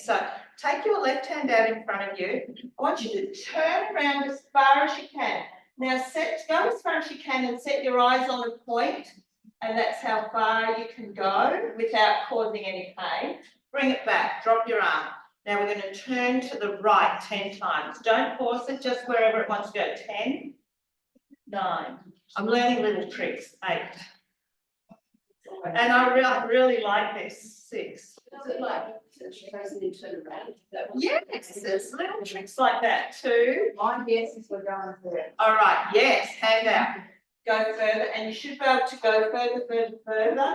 Yes, so take your left hand out in front of you. I want you to turn around as far as you can. Now go as far as you can and set your eyes on a point, and that's how far you can go without causing any pain. Bring it back, drop your arm. Now we're going to turn to the right 10 times. Don't force it, just wherever it wants to go. 10, 9. I'm learning little tricks. 8. And I really like this. 6. Is it like she goes and then turn around? Yes, there's little tricks like that too. My guess is we're going for it. All right, yes, hand out. Go further, and you should be able to go further.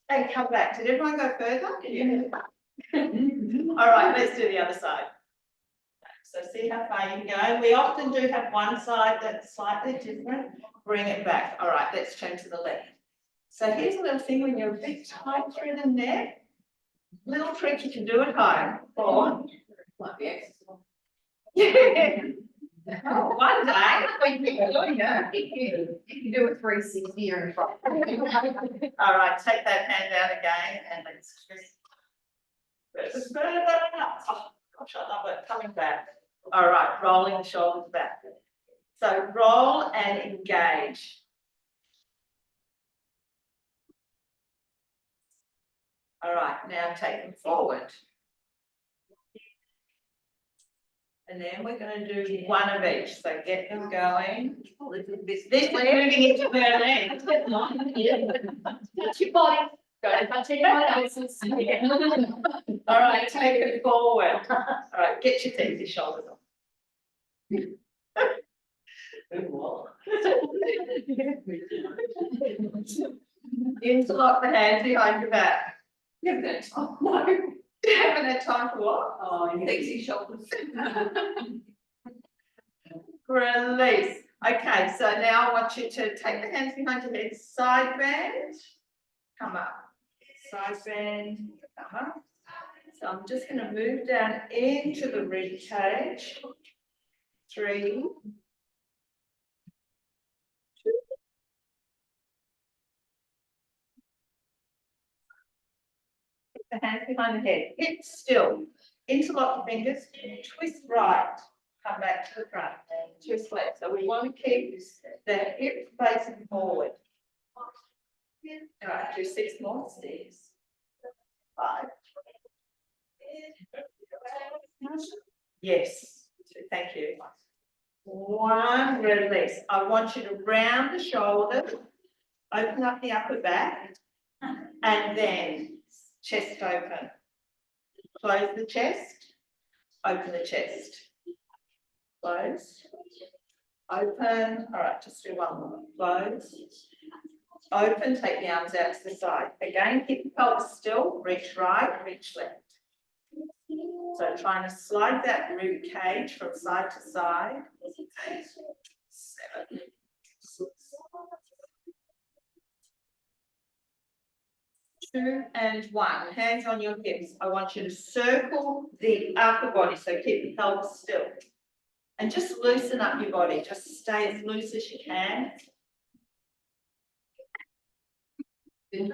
And come back. Did everyone go further? Yeah. All right, let's do the other side. So see how far you can go. We often do have one side that's slightly different. Bring it back. All right, let's turn to the left. So here's a little thing when you're a bit tight through the neck. Little trick you can do at home. Or Might be exercise. yeah. Oh, one day we keep doing it. You can do it 360 or in front. All right, take that hand out again and let's just further up. Oh gosh, I love it. Coming back. All right, rolling the shoulders back. So roll and engage. All right, now take them forward. And then we're going to do one of each. So get them going. This is moving into Berlin. Touch your body. Don't touch any of my noses. All right, take it forward. All right, get your sexy shoulders on. Interlock the hands behind your back. You haven't had time. No. You haven't had time for what? Oh, sexy shoulders. Release. Okay, so now I want you to take the hands behind your head, side bend, come up. Side bend, come up. So I'm just going to move down into the rib cage. 3, 2. Keep the hands behind the head. Hips still. Interlock the fingers. Twist right. Come back to the front. Twist left. So we want to keep the hip facing forward. All right, do 6 more stairs. 5. Yes, thank you. 1, release. I want you to round the shoulders, open up the upper back, and then chest open. Close the chest, open the chest. Close, open. All right, just do one more. Close, open, take the arms out to the side. Again, keep the pelvis still, reach right, reach left. So trying to slide that rib cage from side to side. 8, 7, 6, 2 and 1. Hands on your hips. I want you to circle the upper body, so keep the pelvis still. And just loosen up your body. Just stay as loose as you can. And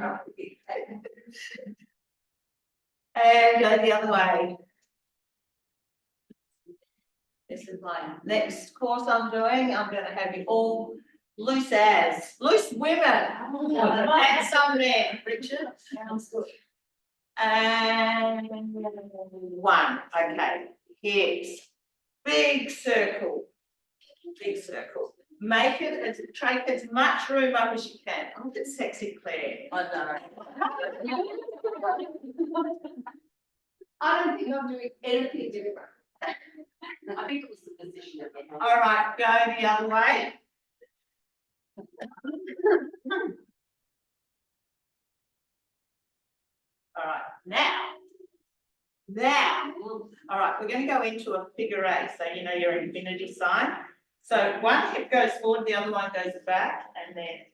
go the other way. This is my next course I'm doing. I'm going to have you all loose women, and some men. Richard, sounds good. And 1, okay. Hips, big circle, Make it take as much room up as you can. Oh, it's sexy, Claire. I know. I don't think I'm doing anything different. I think it was the position of it. All right, go the other way. All right, now, all right, we're going to go into a figure 8, so you know your infinity sign. So one hip goes forward, the other one goes back, and then,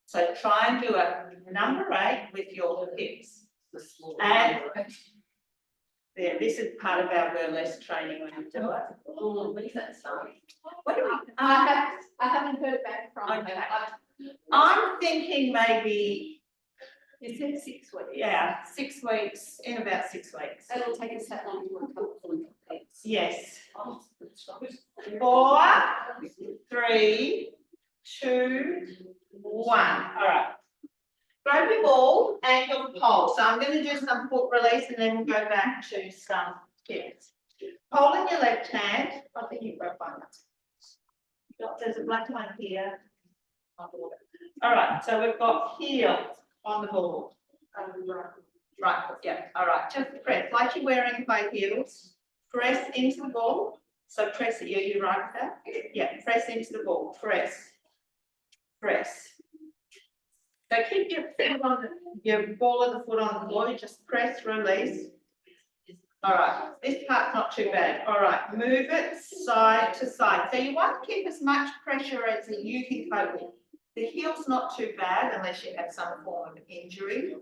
so try and do a number 8 with your hips. And yeah, this is part of our burlesque training when we do it. Oh, what is that song? What do we, I haven't heard back from okay. her. I'm thinking maybe You said 6 weeks. Yeah, 6 weeks, in about 6 weeks. It'll take us that long to recover from complaints. Yes. Oh, that's right. 4, 3, 2, 1. All right. Grab your ball and your pole. So I'm going to do some foot release and then we'll go back to some tips. Pole in your left hand. I think you've got one. There's a black one here. All right. So we've got heel on the ball. Right. Yeah. All right. Just press like you're wearing high heels. Press into the ball. So press it. You right with that? Yeah. Press into the ball. Press. Press. So keep your foot on your ball of the foot on the floor. You just press, release. All right. This part's not too bad. All right. Move it side to side. So you want to keep as much pressure as you can cope with. The heel's not too bad unless you have some form of injury.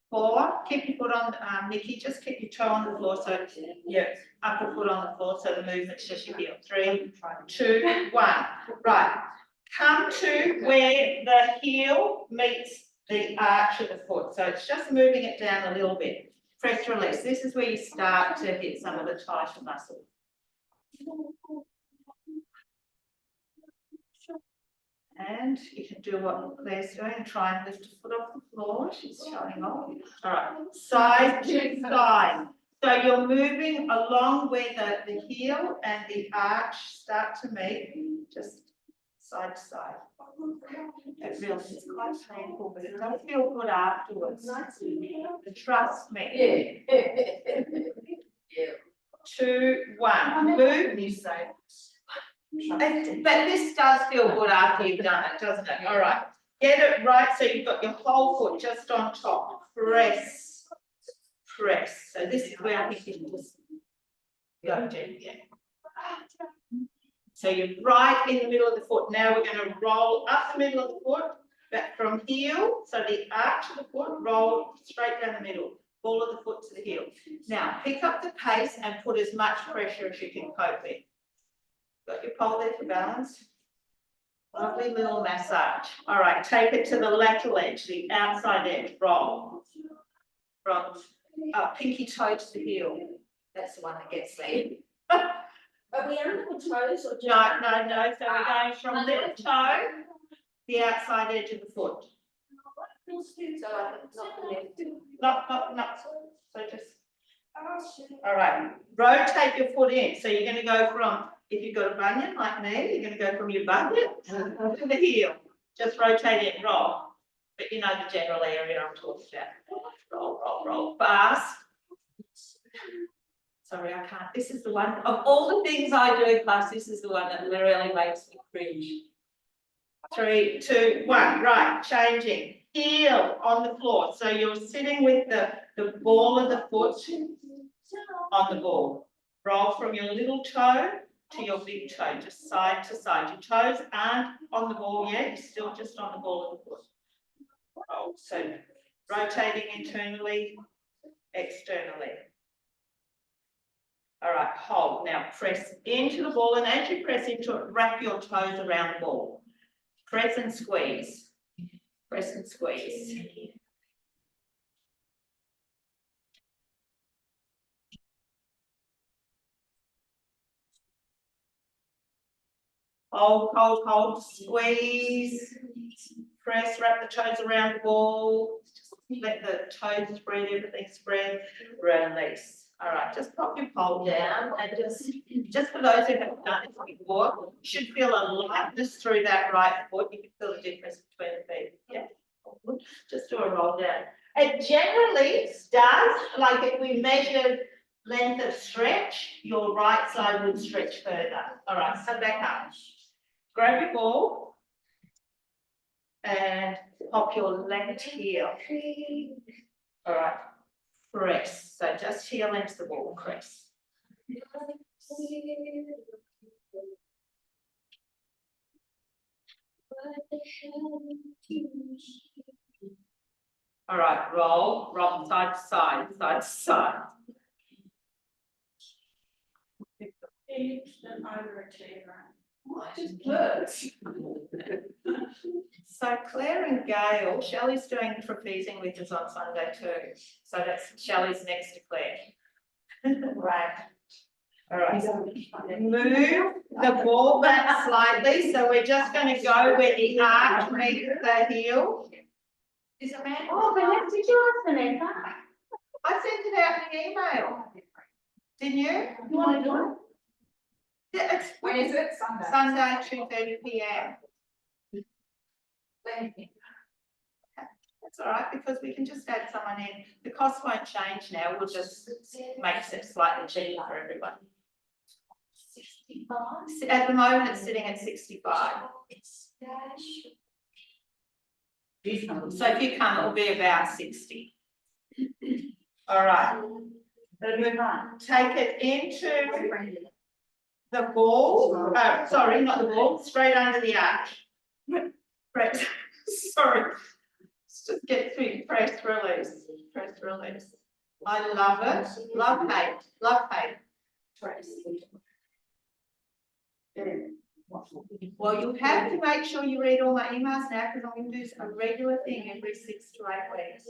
4, keep your foot on, Nikki, just keep your toe on the floor, so your upper foot on the floor, so the movement's just your heel. 3, 2, 1. Right, come to where the heel meets the arch of the foot, so it's just moving it down a little bit. Press release, this is where you start to hit some of the tighter muscles. And you can do what Claire's doing and try and lift a foot off the floor. She's showing off. All right, side to side. So you're moving along where the heel and the arch start to meet, just side to side. It really is quite painful, but it does feel good afterwards. Trust me. Yeah. 2, 1. Move. You say. But this does feel good after you've done it, doesn't it? All right. Get it right so you've got your whole foot just on top. Press. Press. So this is where I think you can just go down. Yeah. So you're right in the middle of the foot. Now we're going to roll up the middle of the foot, back from heel. So the arch of the foot, roll straight down the middle. Ball of the foot to the heel. Now pick up the pace and put as much pressure as you can cope with. Got your pole there for balance. Lovely little massage. All right, take it to the lateral edge, the outside edge. Roll. From pinky toe to the heel. That's the one that gets me. Are we under the toes or? No. So we're going from little toe, the outside edge of the foot. So not the left. Not. So just. All right. Rotate your foot in. So you're going to go from, if you've got a bunion like me, you're going to go from your bunion to the heel. Just rotate it, roll. But you know the general area I'm talking about. Roll. Fast. Sorry, I can't. This is the one, of all the things I do in class, this is the one that really makes me cringe. 3, 2, 1. Right, changing. Heel on the floor. So you're sitting with the ball of the foot on the ball. Roll from your little toe to your big toe, just side to side. Your toes aren't on the ball yet, you're still just on the ball of the foot. Roll. So rotating internally, externally. All right, hold. Now press into the ball, and as you press into it, wrap your toes around the ball. Press and squeeze. Press and squeeze. Hold, squeeze. Press, wrap the toes around the ball. Let the toes spread, everything spread. Release. All right, just pop your pole down and just for those who haven't done this before, you should feel a lightness through that right foot. You can feel the difference between the feet. Yeah. Just do a roll down. It generally does, like if we measured length of stretch, your right side would stretch further. All right, so back up. Grab your ball and pop your left heel. All right, press. So just heel into the ball, press. All right, roll side to side, side to side. An overachiever. Just words. So Claire and Gail, Shelley's doing trapezing with us on Sunday too. So that's Shelley's next to Claire. Right. All right. Move the ball back slightly. So we're just going to go where the arch meets the heel. Is it man? Oh, Vanessa, did you ask Vanessa? I sent it out in the email. Didn't you? You want to do it? Yeah, it's When is it? Sunday. Sunday, 2:30 p.m. That's all right, because we can just add someone in. The cost won't change now. We'll just make it slightly cheaper for everyone. 65. At the moment, it's sitting at 65. So if you come, it'll be about 60. All right. Take it into the ball. Sorry, not the ball. Straight under the arch. Press. Sorry. Just get through. Press, release. Press, release. I love it. Love, hate. Love, hate. Press. Well, you have to make sure you read all my emails now, because I'm going to do a regular thing every 6 to 8 weeks.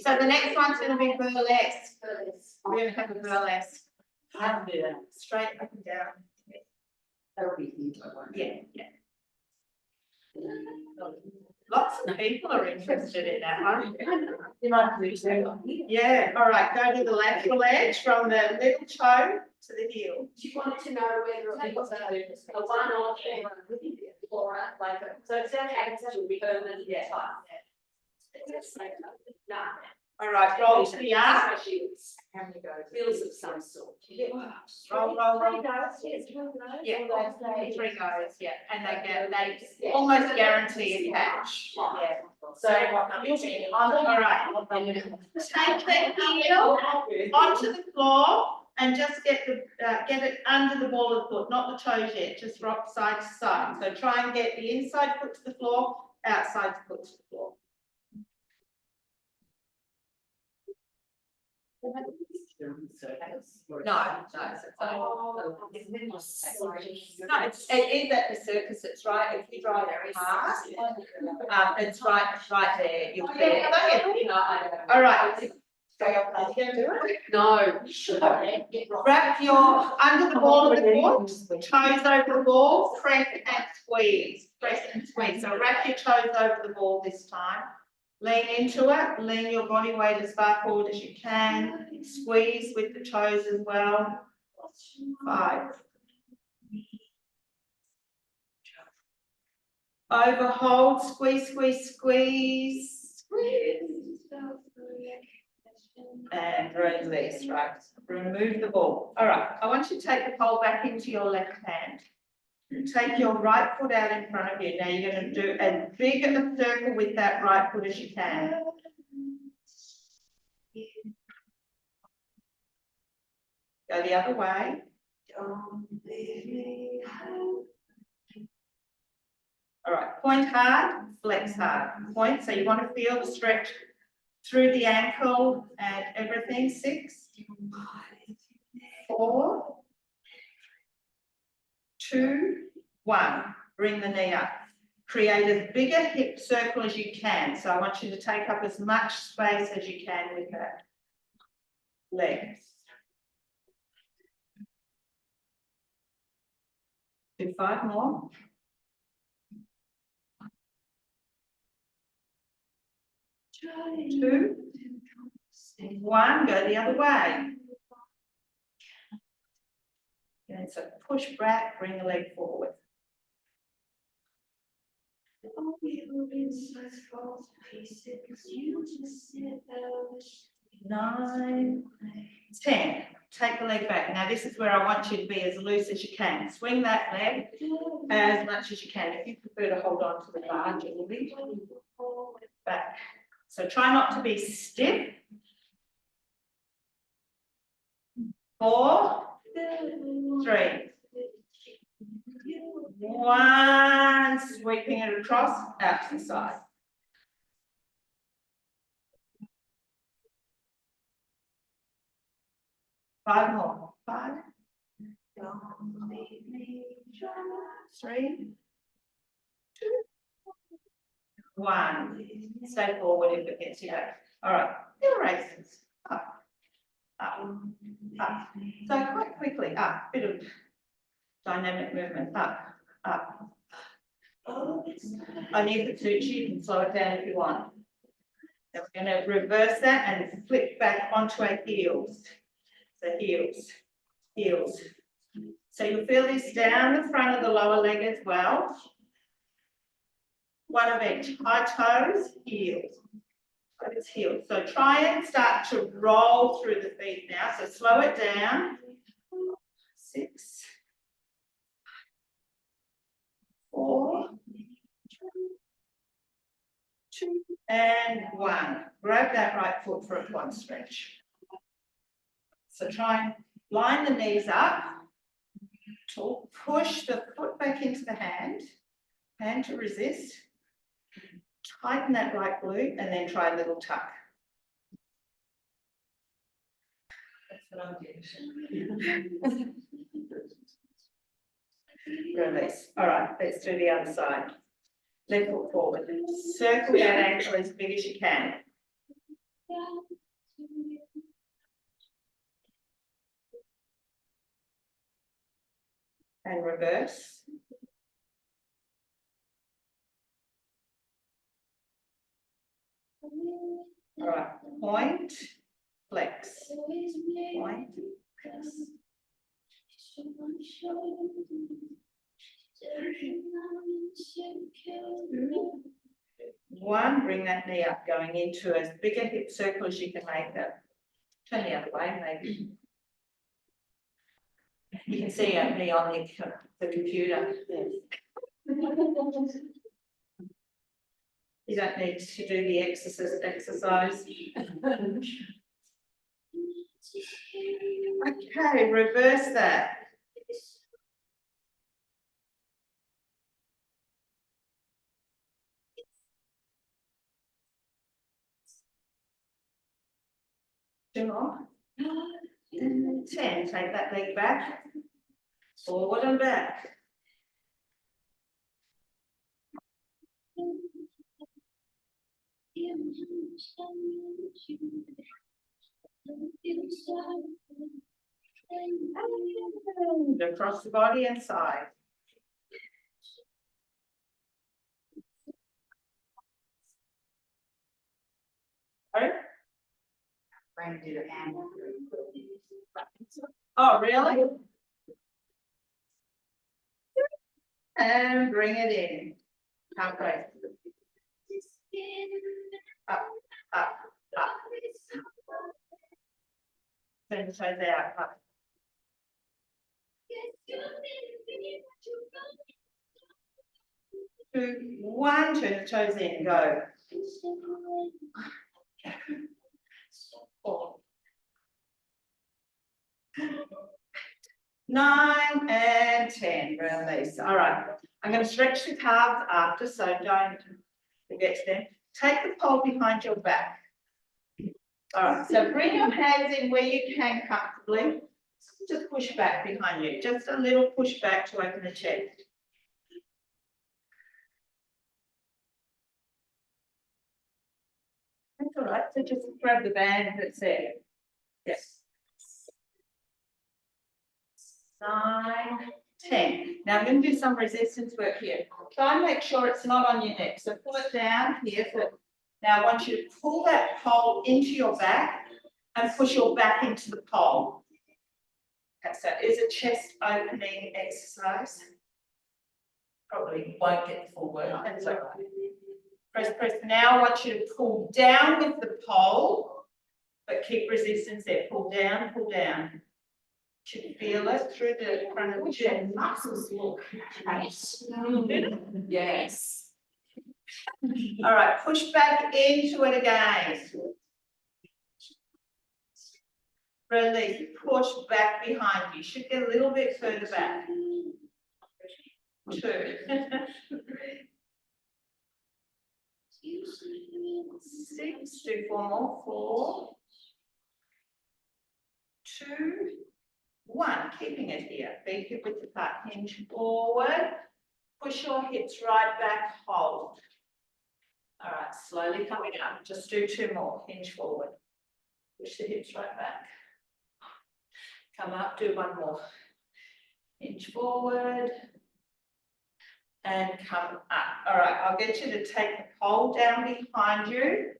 So the next one's going to be burlesque. We're going to have a burlesque. Straight up and down. Yeah. Lots of people are interested in that one. Yeah, all right, go to the lateral edge from the little toe to the heel. She wanted to know whether it was a one-off or like a, so it's actually be permanent. Yeah. No. All right, roll to the arch. How many goes? Bills of some sort. Roll. Yeah, 3 goes, yeah, and they almost guarantee a catch. Yeah. So, All right. Take the heel onto the floor and just get it under the ball of the foot, not the toes yet, just rock side to side. So try and get the inside foot to the floor, outside foot to the floor. No, it is at the circus. It's right. If you drive past, it's right there. You'll see it. All right. So you're going to do it? No. Wrap your under the ball of the foot, toes over the ball, press and squeeze. Press and squeeze. So wrap your toes over the ball this time. Lean into it, lean your body weight as far forward as you can. Squeeze with the toes as well. 5. Overhold, squeeze. And release, right. Remove the ball. All right, I want you to take the pole back into your left hand. Take your right foot out in front of you. Now you're going to do as big a circle with that right foot as you can. Go the other way. All right, point hard, flex hard. Point, so you want to feel the stretch through the ankle and everything. 6, 4, 2, 1. Bring the knee up. Create as big a hip circle as you can. So I want you to take up as much space as you can with that leg. Do 5 more. 2, 1, go the other way. And so push back, bring the leg forward. 9, 10. Take the leg back. Now this is where I want you to be as loose as you can. Swing that leg as much as you can. If you prefer to hold on to the bar, gently back. So try not to be stiff. 4, 3, 1. Sweeping it across, out to the side. 5 more. 5, Don't leave me just 3, 2, 1. Stay forward if it gets you back. All right, heel raises. Up, up, up. So quite quickly, up, bit of dynamic movement, up, up. I need the tucci, you can slow it down if you want. Then we're going to reverse that and flip back onto our heels. So heels, heels. So you'll feel this down the front of the lower leg as well. One of each, high toes, heels. Toes, heels. So try and start to roll through the feet now. So slow it down. 6, 4, 2, and 1. Grab that right foot for a quad stretch. So try and line the knees up. To push the foot back into the hand to resist. Tighten that right glute and then try a little tuck. That's what I'm doing. Release. All right, let's do the other side. Left foot forward. Circle that ankle as big as you can. And reverse. All right, point, flex. Point, flex. 1, bring that knee up, going into as big a hip circle as you can make that. Turn the other way, maybe. You can see me on the computer. Yes. You don't need to do the exercise. Okay, reverse that. Two more. 10, take that leg back. Forward and back. And across the body and side. Sorry? Oh, really? And bring it in. Halfway. Up, up, up. Turn the toes out. Up. 2, 1, turn the toes in, go. 4, 9, and 10. Release. All right. I'm going to stretch the calves after, so don't forget to them. Take the pole behind your back. All right. So bring your hands in where you can comfortably. Just push back behind you. Just a little push back to open the chest. That's all right. So just grab the band that's there. Yes. 9, 10. Now I'm going to do some resistance work here. Try and make sure it's not on your neck. So pull it down here. Now I want you to pull that pole into your back and push your back into the pole. Okay, so it is a chest opening exercise. Probably won't get the full work. That's all right. Press, press. Now I want you to pull down with the pole, but keep resistance there. Pull down, pull down. You should feel it through the front of the chest. Muscles look nice. Yes. All right, push back into it again. Release, push back behind you. Should get a little bit further back. 2. 6, do 4 more. 4, 2, 1, keeping it here, feet hip width apart, hinge forward, push your hips right back, hold. All right, slowly coming up, just do 2 more, hinge forward, push the hips right back. Come up, do 1 more, hinge forward, and come up. All right, I'll get you to take the pole down behind you.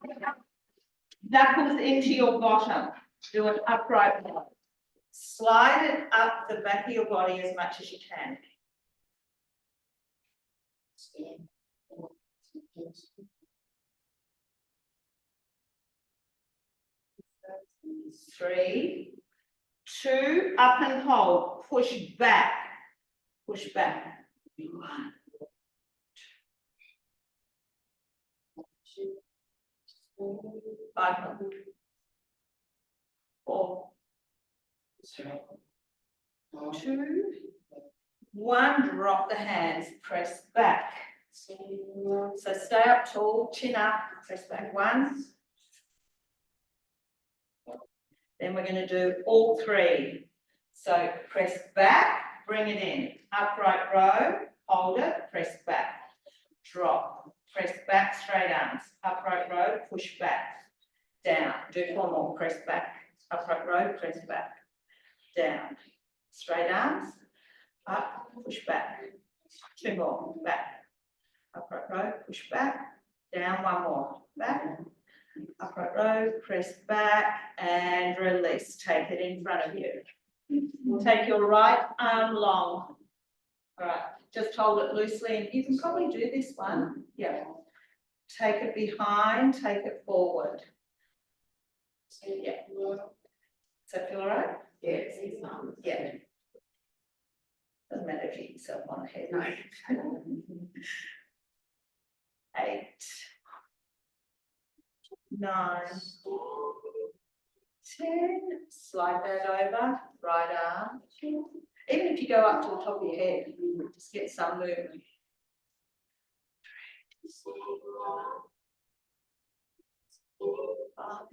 Knuckles into your bottom, do an upright one. Slide it up the back of your body as much as you can. Three, 2, up and hold, push back, push back. 1, 2, 5, 4, 3, 2, 1, drop the hands, press back. So stay up tall, chin up, press back 1. Then we're going to do all 3. So press back, bring it in, upright row, hold it, press back, drop, press back, straight arms, upright row, push back, down, do 4 more, press back, upright row, press back, down, straight arms, up, push back, 2 more, back, upright row, push back, down, 1 more, back, upright row, press back and release. Take it in front of you. Take your right arm long. All right, just hold it loosely and you can probably do this one. Yeah. Take it behind, take it forward. Yeah. Does that feel all right? Yes. Yeah. Doesn't matter if you hit yourself on the head. No. 8, 9, 10, slide that over, right arm. Even if you go up to the top of your head, just get some movement. 5,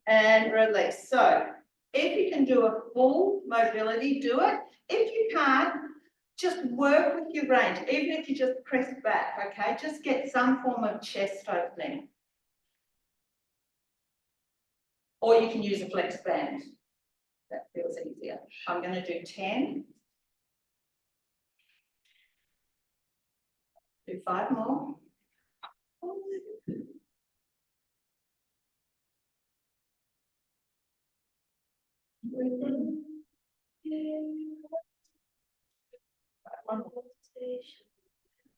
and release. So if you can do a full mobility, do it. If you can't, just work with your range, even if you just press back, okay? Just get some form of chest opening. Or you can use a flex band. That feels easier. I'm going to do 10. Do 5 more.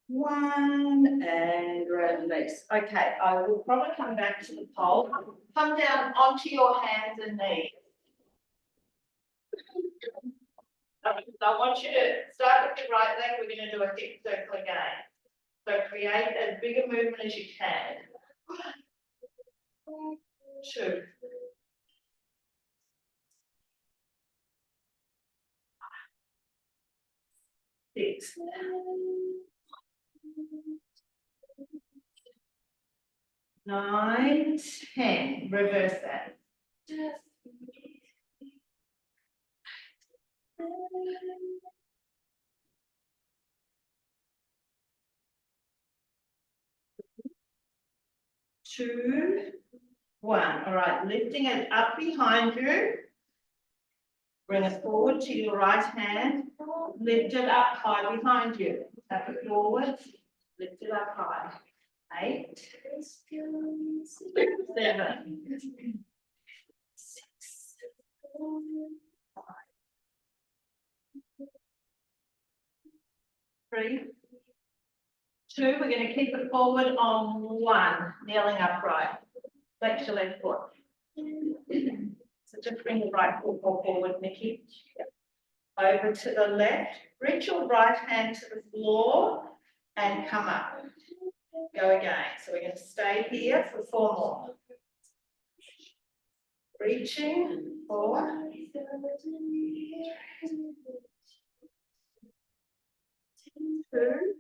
One and release. Okay, I will probably come back to the pole. Come down onto your hands and knees. I want you to start with the right leg. We're going to do a hip circle again. So create as big a movement as you can. 2. 6. 9, 10. Reverse that. 2, 1. All right, lifting it up behind you. Bring it forward to your right hand. Lift it up high behind you. Tap it forward. Lift it up high. 8, 7, 6, 5, 3, 2. We're going to keep it forward on 1, kneeling upright. Flex your left foot. So just bring the right foot more forward, Nikki. Over to the left. Reach your right hand to the floor and come up. Go again. So we're going to stay here for 4 more. Reaching, 4. 2.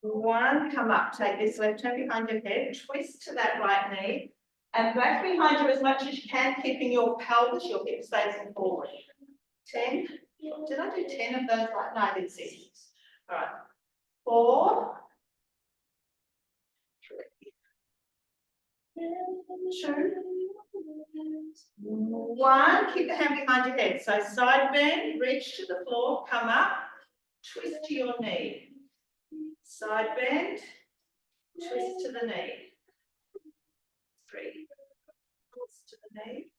One, come up, take this left hand behind your head, twist to that right knee, and back behind you as much as you can, keeping your pelvis, your hips facing forward. 10. Did I do 10 of those? Right? No, I did 6. All right. 4, 2, 1. Keep the hand behind your head. So side bend, reach to the floor, come up, twist to your knee. Side bend, twist to the knee. 3. Twist to the knee.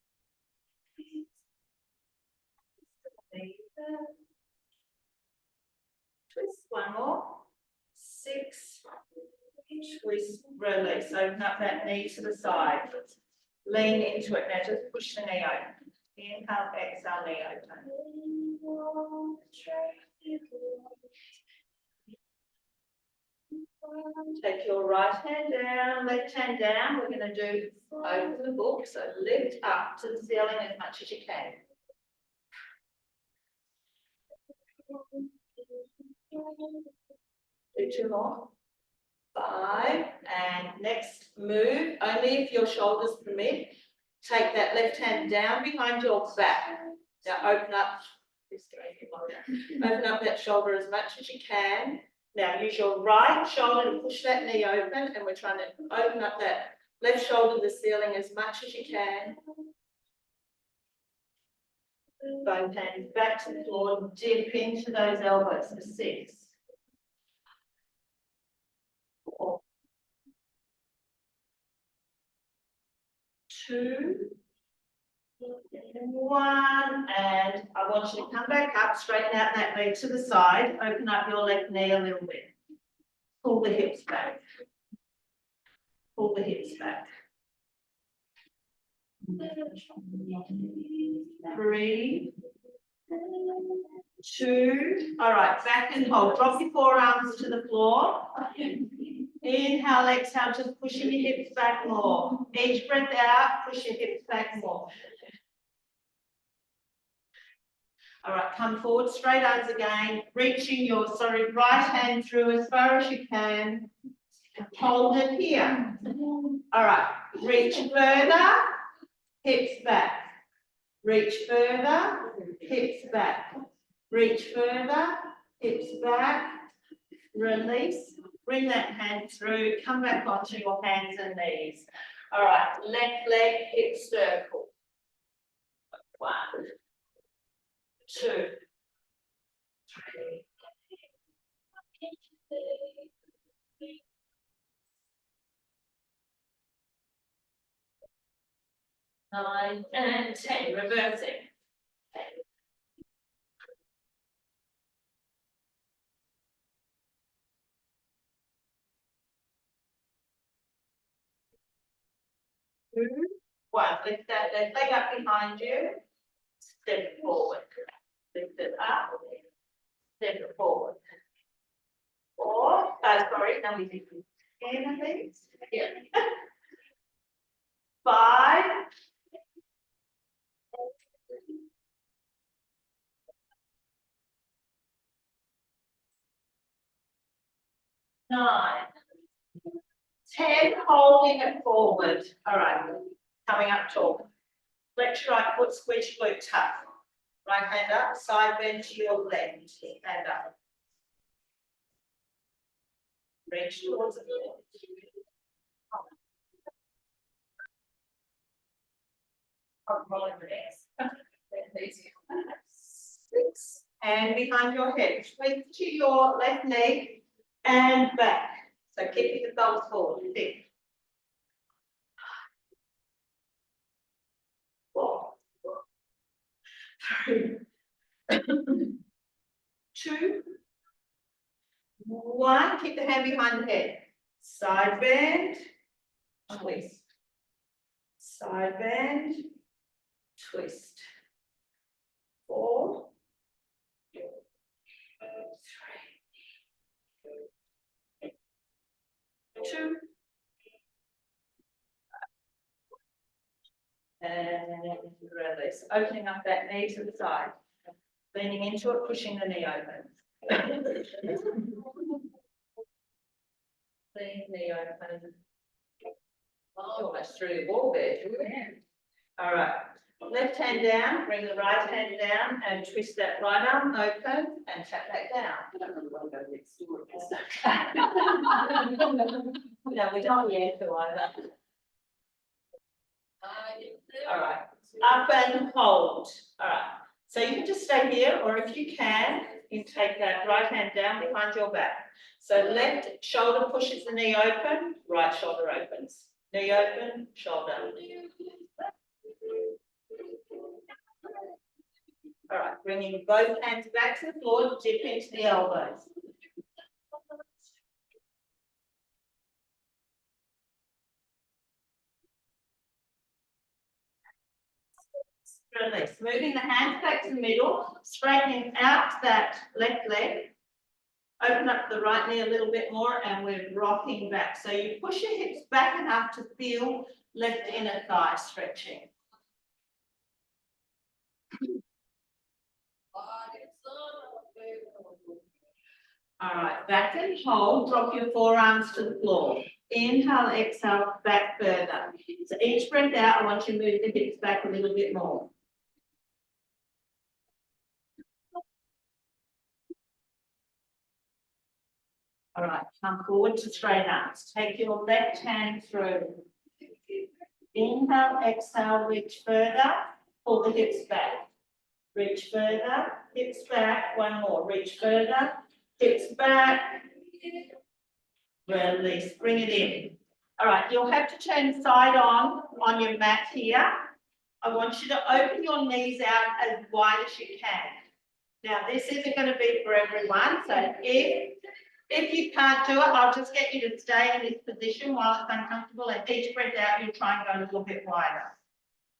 Twist, one more. 6. Twist, release. Open up that knee to the side. Lean into it. Now just push the knee open. Inhale, exhale, knee open. Take your right hand down, left hand down. We're going to do over the book. So lift up to the ceiling as much as you can. Do 2 more. 5. And next move, only if your shoulders permit. Take that left hand down behind your back. Now open up. Open up that shoulder as much as you can. Now use your right shoulder to push that knee open, and we're trying to open up that left shoulder to the ceiling as much as you can. Both hands back to the floor, dip into those elbows for 6. 4. 2. 1, and I want you to come back up, straighten out that leg to the side, open up your left knee a little bit. Pull the hips back. Pull the hips back. 3, 2, all right, back and hold. Drop your forearms to the floor. Inhale, exhale, just pushing your hips back more. Each breath out, push your hips back more. All right, come forward, straight arms again, reaching your, right hand through as far as you can. Hold it here. All right, reach further, hips back. Reach further, hips back. Reach further, hips back. Release. Bring that hand through. Come back onto your hands and knees. All right, left leg, hip circle. 1, 2, 3. 9 and 10, reversing. Two, 1. Lift that left leg up behind you. Step forward. Lift it up. Step it forward. 4. Sorry, now we do 10, I think. Yeah. 5. 9. 10, holding it forward. All right, coming up tall. Flex your right foot, squeeze your glute tough. Right hand up, side bend to your left. Hand up. Reach towards the floor. Rolling the legs. 6. And behind your head. Twist to your left leg and back. So keeping the thumbs forward. 6. 4. 3. 2. 1. Keep the hand behind the head. Side bend. Twist. Side bend. Twist. 4. 3. 2. And release. Opening up that knee to the side. Leaning into it, pushing the knee open. clean knee open. Almost through the wall there, Julian. All right, left hand down, bring the right hand down and twist that right arm open and tap that down. I don't really want to go next door. No, we don't yet to either. All right, up and hold. All right, so you can just stay here, or if you can, you take that right hand down behind your back. So left shoulder pushes the knee open, right shoulder opens. Knee open, shoulder. All right, bringing both hands back to the floor, dip into the elbows. Release, moving the hands back to the middle, straightening out that left leg. Open up the right knee a little bit more and we're rocking back. So you push your hips back enough to feel left inner thigh stretching. All right, back and hold, drop your forearms to the floor. Inhale, exhale, back further. So each breath out, I want you to move the hips back a little bit more. All right, come forward to straight arms. Take your left hand through. Inhale, exhale, reach further, pull the hips back. Reach further, hips back, one more. Reach further, hips back. Release, bring it in. All right, you'll have to turn side on your mat here. I want you to open your knees out as wide as you can. Now, this isn't going to be for everyone, so if you can't do it, I'll just get you to stay in this position while it's uncomfortable, and each breath out, you'll try and go a little bit wider.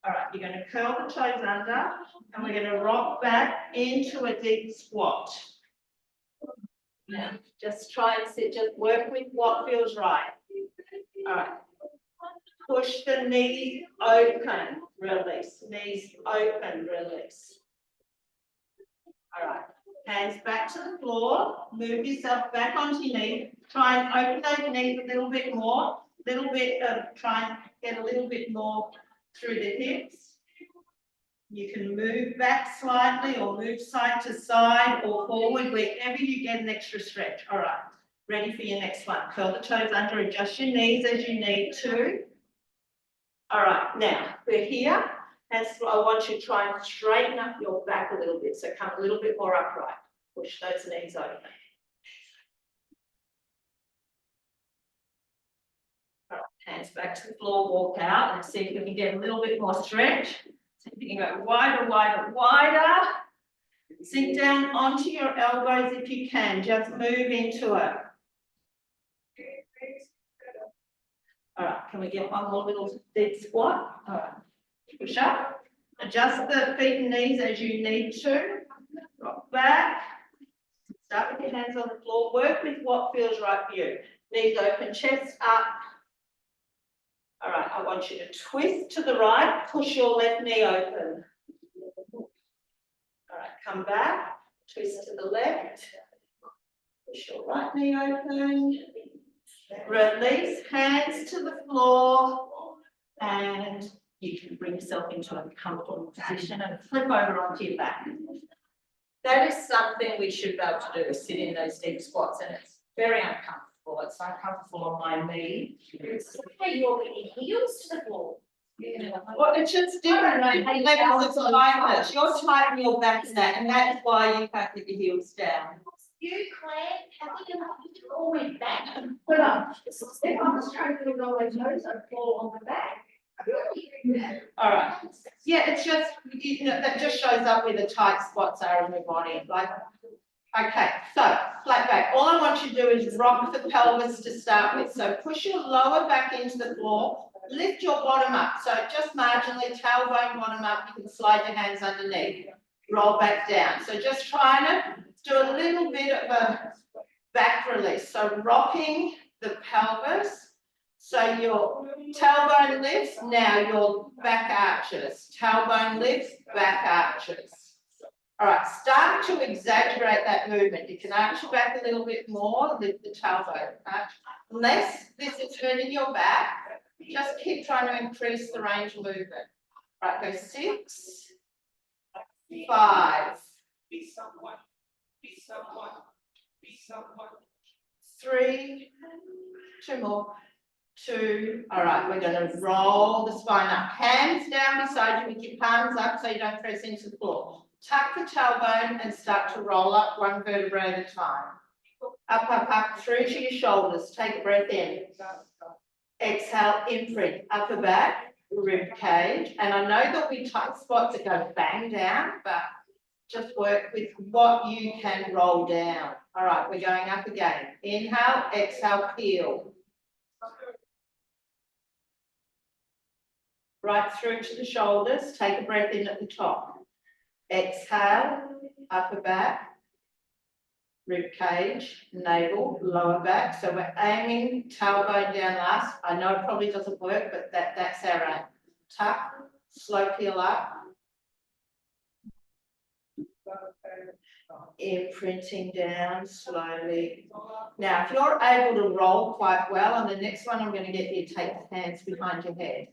All right, you're going to curl the toes under, and we're going to rock back into a deep squat. Now, just try and sit, just work with what feels right. All right. Push the knees open, release. Knees open, release. All right. Hands back to the floor. Move yourself back onto your knees. Try and open those knees a little bit more. Try and get a little bit more through the hips. You can move back slightly or move side to side or forward wherever you get an extra stretch. All right. Ready for your next one. Curl the toes under, adjust your knees as you need to. All right, now we're here, and so I want you to try and straighten up your back a little bit, so come a little bit more upright. Push those knees open. All right, hands back to the floor, walk out, and see if you can get a little bit more stretch. See if you can go wider, wider, wider. Sink down onto your elbows if you can, just move into it. All right, can we get one more little deep squat? All right, push up, adjust the feet and knees as you need to, rock back, start with your hands on the floor, work with what feels right for you. Knees open, chest up. All right, I want you to twist to the right, push your left knee open. All right, come back, twist to the left, push your right knee open. Release, hands to the floor, and you can bring yourself into a comfortable position and flip over onto your back. That is something we should be able to do, is sit in those deep squats, and it's very uncomfortable. It's uncomfortable on my knee. It's okay, you're getting heels to the floor. Well, it's just different levels of tightness. You're tightening your back now, and that's why you can't get your heels down. You, Claire, have you always back? But if I was trying to do all those toes, I'd fall on the back. All right. Yeah, it's just, that just shows up where the tight spots are in your body. Like, okay, so flat back. All I want you to do is rock the pelvis to start with. So push your lower back into the floor, lift your bottom up. So just marginally, tailbone bottom up. You can slide your hands underneath, roll back down. So just trying to do a little bit of a back release. So rocking the pelvis. So your tailbone lifts, now your back arches. Tailbone lifts, back arches. All right, start to exaggerate that movement. You can arch your back a little bit more, lift the tailbone. Unless this is hurting your back, just keep trying to increase the range of movement. Right, go 6, 5, 3, 2 more, 2. All right, we're going to roll the spine up. Hands down beside you with your palms up so you don't press into the floor. Tuck the tailbone and start to roll up one vertebra at a time. Up, up, up, through to your shoulders. Take a breath in. Exhale, imprint, upper back, rib cage. And I know there'll be tight spots that go bang down, but just work with what you can roll down. All right, we're going up again. Inhale, exhale, peel. Right through to the shoulders. Take a breath in at the top. Exhale, upper back, rib cage, navel, lower back. So we're aiming tailbone down last. I know it probably doesn't work, but that's our aim. Tuck, slow peel up. Imprinting down slowly. Now, if you're able to roll quite well, on the next one, I'm going to get you to take the hands behind your head.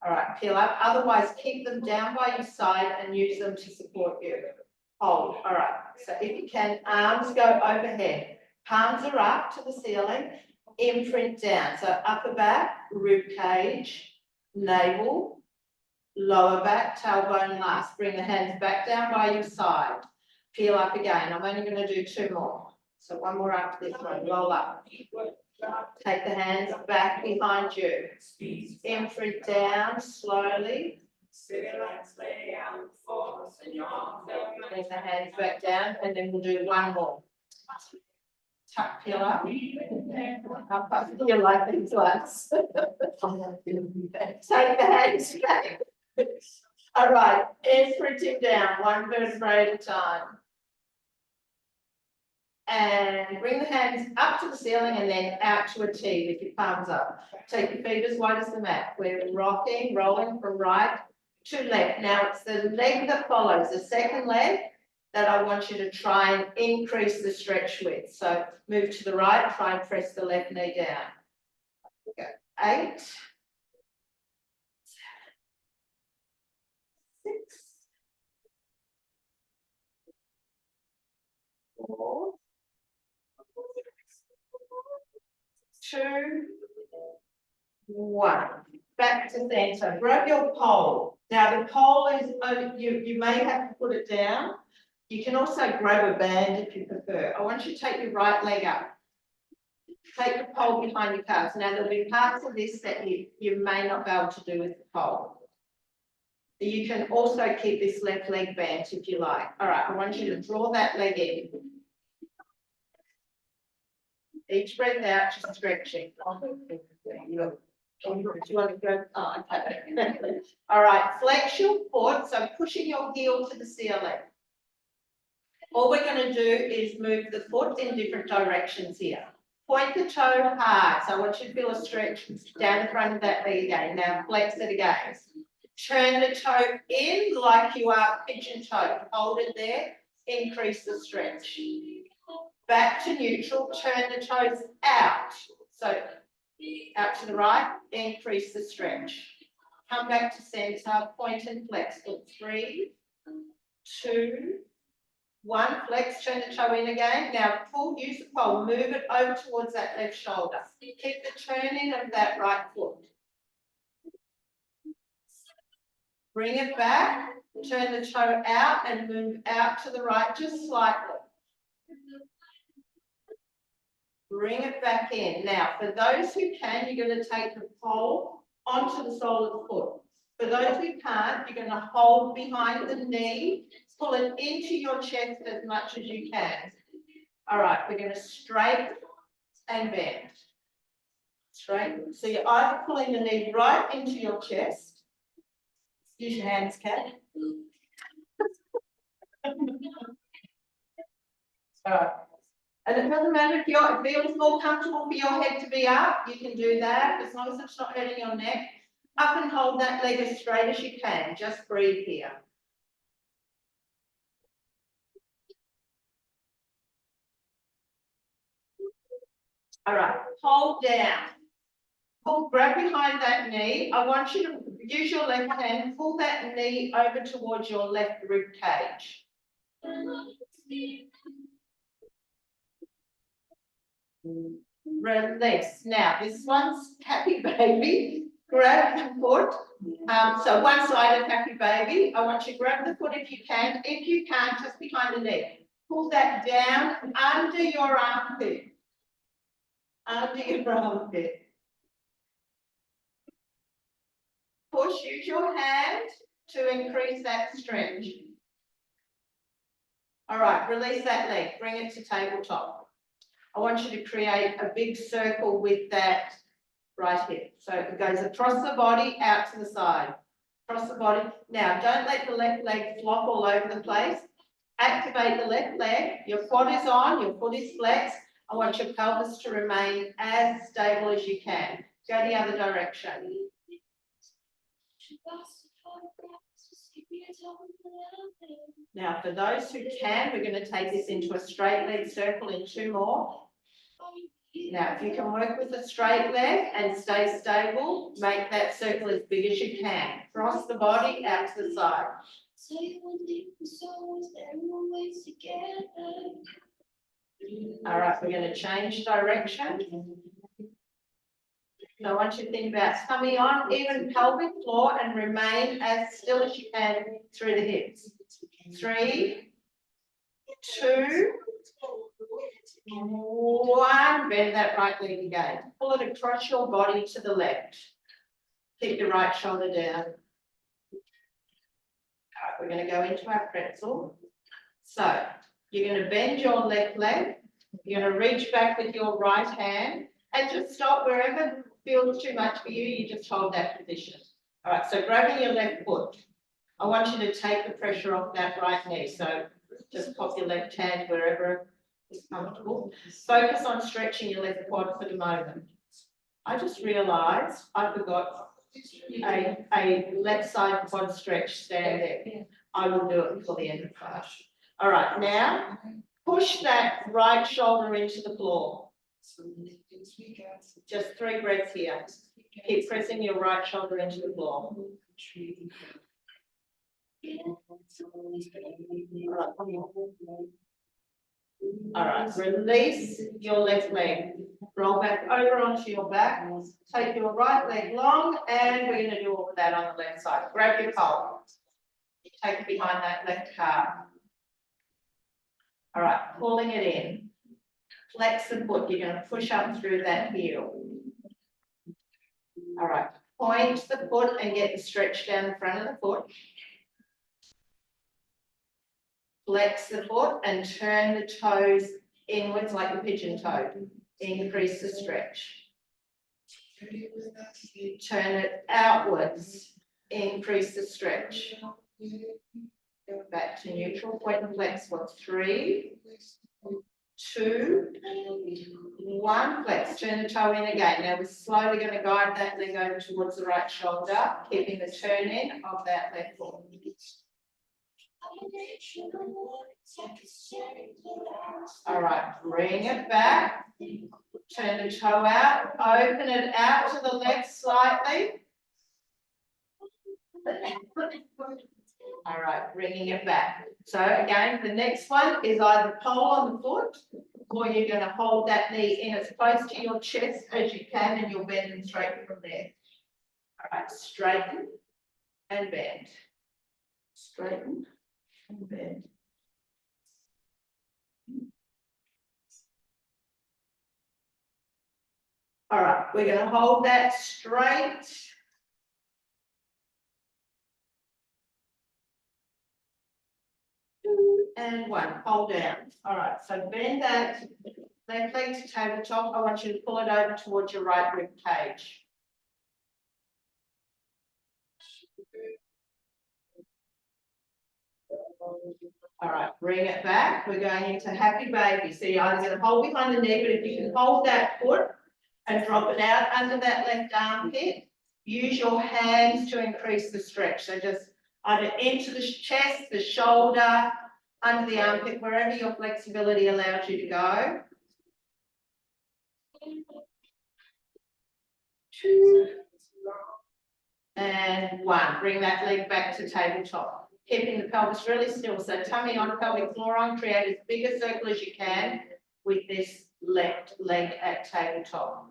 All right, peel up. Otherwise, keep them down by your side and use them to support you. Hold. All right. So if you can, arms go overhead. Palms are up to the ceiling. Imprint down. So upper back, rib cage, navel, lower back, tailbone last. Bring the hands back down by your side. Peel up again. I'm only going to do 2 more. So one more after this one. Roll up. Take the hands back behind you. Imprint down slowly. Bring the hands back down, and then we'll do 1 more. Tuck, peel up. Up, up, feel like these ones. Take the hands back. All right, imprinting down, 1 vertebra at a time. And bring the hands up to the ceiling and then out to a T with your palms up. Take your feet as wide as the mat. We're rocking, rolling from right to left. Now it's the leg that follows, the second leg, that I want you to try and increase the stretch with. So move to the right, try and press the left knee down. Go 8, 6, 4, 2, 1. Back to center. Grab your pole. Now the pole is, you may have to put it down. You can also grab a band if you prefer. I want you to take your right leg up. Take the pole behind your calves. Now there'll be parts of this that you may not be able to do with the pole. You can also keep this left leg bent if you like. All right, I want you to draw that leg in. Each breath out, just stretching. Do you want to go? Oh, okay. All right, flex your foot, so pushing your heel to the ceiling. All we're going to do is move the foot in different directions here. Point the toe hard, so I want you to feel a stretch down the front of that leg again. Now flex it again. Turn the toe in like you are pigeon toe. Hold it there, increase the stretch. Back to neutral, turn the toes out. So out to the right, increase the stretch. Come back to center, point and flex. Look, 3, 2, 1. Flex, turn the toe in again. Now pull, use the pole, move it over towards that left shoulder. Keep the turning of that right foot. Bring it back, turn the toe out and move out to the right just slightly. Bring it back in. Now, for those who can, you're going to take the pole onto the sole of the foot. For those who can't, you're going to hold behind the knee, pull it into your chest as much as you can. All right, we're going to straighten and bend. Straighten. So you're either pulling the knee right into your chest. Use your hands, Kat. All right. And it doesn't matter if it feels more comfortable for your head to be up, you can do that as long as it's not hurting your neck. Up and hold that leg as straight as you can. Just breathe here. All right, hold down. Grab behind that knee. I want you to use your left hand, pull that knee over towards your left rib cage. Release. Now, this one's happy baby. Grab the foot. So one side of happy baby. I want you to grab the foot if you can. If you can't, just behind the knee. Pull that down under your armpit. Under your armpit. Push, use your hand to increase that stretch. All right, release that leg, bring it to tabletop. I want you to create a big circle with that right hip. So it goes across the body, out to the side. Across the body. Now, don't let the left leg flop all over the place. Activate the left leg. Your quad is on, your foot is flexed. I want your pelvis to remain as stable as you can. Go the other direction. Now, for those who can, we're going to take this into a straight leg circle in 2 more. Now, if you can work with a straight leg and stay stable, make that circle as big as you can. Cross the body out to the side. All right, we're going to change direction. So I want you to think about tummy on, even pelvic floor, and remain as still as you can through the hips. 3, 2, 1. Bend that right leg again. Pull it across your body to the left. Keep your right shoulder down. All right, we're going to go into our pretzel. So you're going to bend your left leg. You're going to reach back with your right hand and just stop wherever feels too much for you. You just hold that position. All right, so grabbing your left foot. I want you to take the pressure off that right knee. So just pop your left hand wherever is comfortable. Focus on stretching your left quad for the moment. I just realised I forgot a left side quad stretch stand there. I will do it before the end of class. All right, now push that right shoulder into the floor. Just 3 breaths here. Keep pressing your right shoulder into the floor. All right, release your left leg. Roll back over onto your back. Take your right leg long, and we're going to do all of that on the left side. Grab your pole. Take it behind that left calf. All right, pulling it in. Flex the foot. You're going to push up through that heel. All right, point the foot and get the stretch down the front of the foot. Flex the foot and turn the toes inwards like a pigeon toe. Increase the stretch. Turn it outwards. Increase the stretch. Back to neutral. Point and flex for 3, 2, 1. Flex. Turn the toe in again. Now we're slowly going to guide that leg over towards the right shoulder, keeping the turn in of that left foot. All right, bring it back. Turn the toe out. Open it out to the left slightly. All right, bringing it back. So again, the next one is either pole on the foot, or you're going to hold that knee in as close to your chest as you can, and you'll bend and straighten from there. All right, straighten and bend. Straighten and bend. All right, we're going to hold that straight. And 1, hold down. All right, so bend that left leg to tabletop. I want you to pull it over towards your right rib cage. All right, bring it back. We're going into happy baby. So you're either going to hold behind the knee, but if you can hold that foot and drop it out under that left armpit, use your hands to increase the stretch. So just either into the chest, the shoulder, under the armpit, wherever your flexibility allows you to go. Two. And one. Bring that leg back to tabletop. Keeping the pelvis really still. So tummy on, pelvic floor on, create as big a circle as you can with this left leg at tabletop.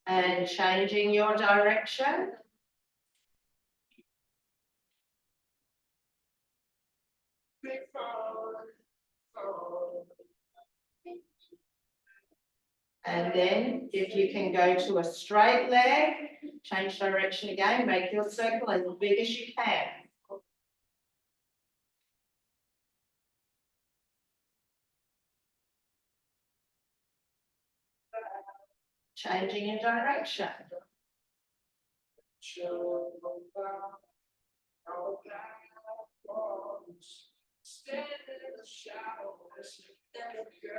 And changing your direction. And then if you can go to a straight leg, change direction again, make your circle as big as you can. Changing your direction.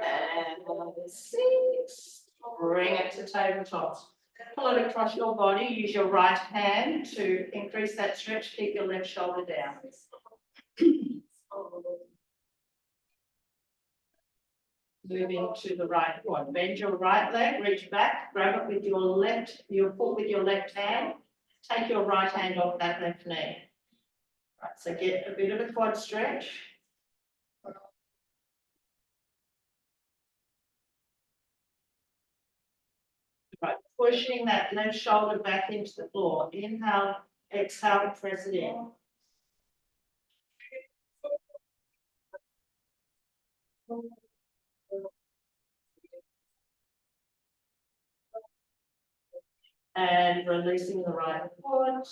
And 6. Bring it to tabletop. Pull it across your body. Use your right hand to increase that stretch. Keep your left shoulder down. Moving to the right one. Bend your right leg, reach back, grab it with your foot with your left hand. Take your right hand off that left knee. Right, so get a bit of a quad stretch. Right, pushing that left shoulder back into the floor. Inhale, exhale, press it in. And releasing the right foot,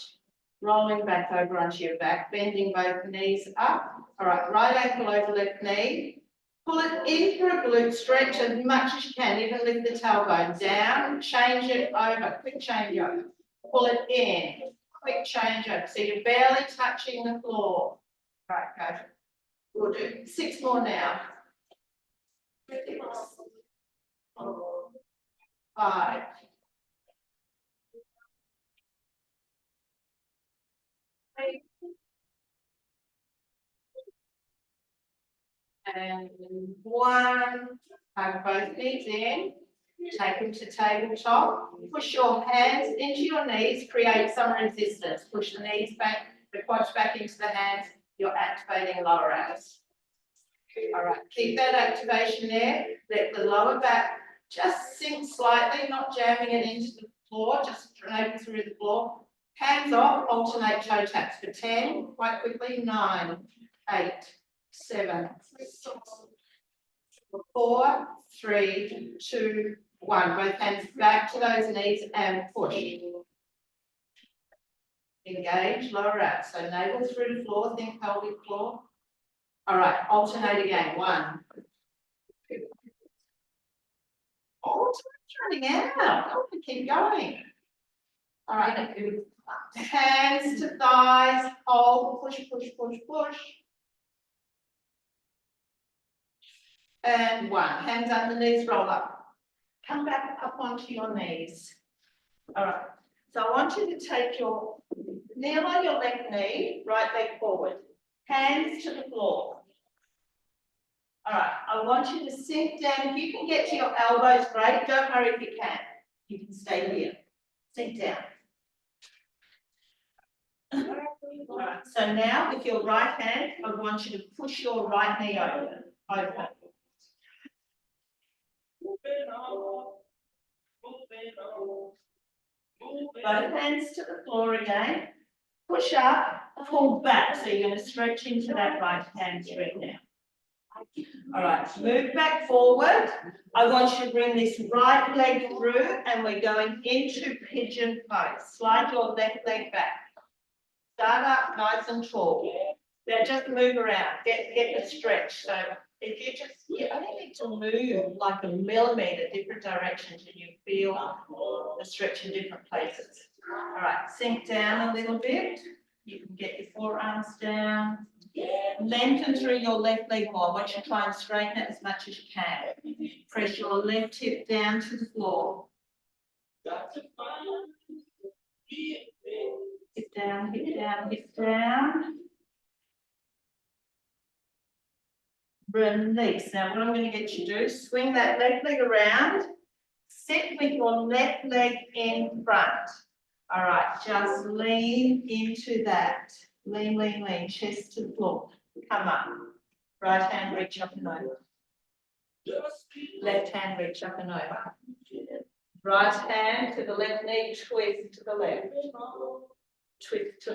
rolling back over onto your back, bending both knees up. All right ankle over left knee. Pull it in for a glute stretch as much as you can, even lift the tailbone down, change it over, quick change over. Pull it in, quick change over. So you're barely touching the floor. Right, go. We'll do 6 more now. 6, 5. And 1, hug both knees in, take them to tabletop, push your hands into your knees, create some resistance, push the knees back, the quads back into the hands, you're activating lower abs. All right, keep that activation there, let the lower back just sink slightly, not jamming it into the floor, just dragging through the floor. Hands off, alternate toe taps for 10, quite quickly, 9, 8, 7, 6, 4, 3, 2, 1. Both hands back to those knees and push. Engage, lower abs. So navel through the floor, think pelvic floor. All right, alternate again. 1. Oh, time's running out. Oh, keep going. All right, hands to thighs, hold, push, push, push, push. And 1, hands underneath, roll up. Come back up onto your knees. All right, so I want you to take your kneel on your left knee, right leg forward, hands to the floor. All right, I want you to sink down. If you can get to your elbows, great. Don't worry if you can't. You can stay here. Sink down. All right, so now with your right hand, I want you to push your right knee over. Both hands to the floor again. Push up, pull back. So you're going to stretch into that right hamstring now. All right, move back forward. I want you to bring this right leg through and we're going into pigeon pose. Slide your left leg back. Start up nice and tall. Now just move around, get the stretch. So if you only need to move like a millimetre different directions and you feel the stretch in different places. All right, sink down a little bit. You can get your forearms down. Lengthen through your left leg more. I want you to try and straighten it as much as you can. Press your left hip down to the floor. Hip down, hip down, hip down. release. Now, what I'm gonna get you to do, swing that left leg around, sit with your left leg in front. All right, just lean into that. Lean, lean, lean, chest to the floor. Come up. Right hand reach up and over. Left hand reach up and over. Right hand to the left knee, twist to the left. Twist to